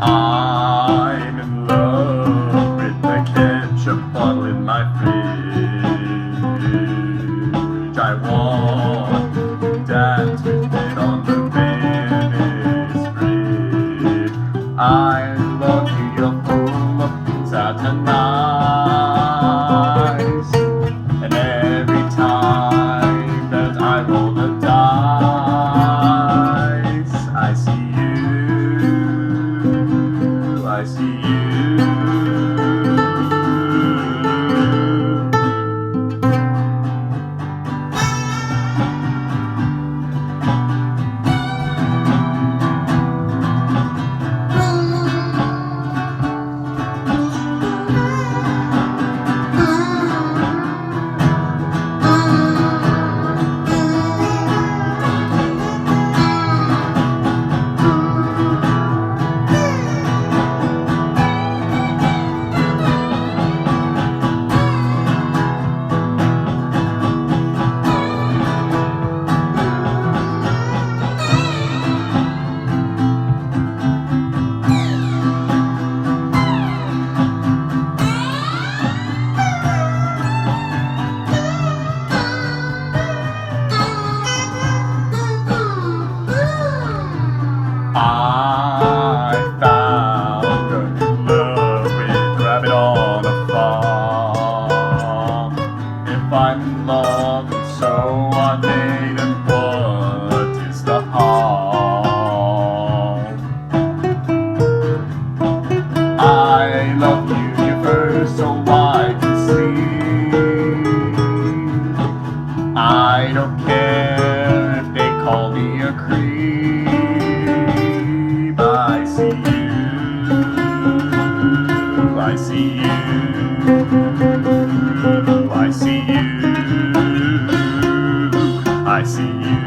I'm in love with the ketchup bottle in my fridge. I want Dad to fit on the ministry. I love you, you're full of things that are nice. And every time that I roll the dice, I see you, I see you. I found a new love with rabbit on a farm. If I'm in love and so are they, then what is the harm? I love you, you're first, so I can sleep. I don't care if they call me a creep. I see you, I see you, I see you, I see you.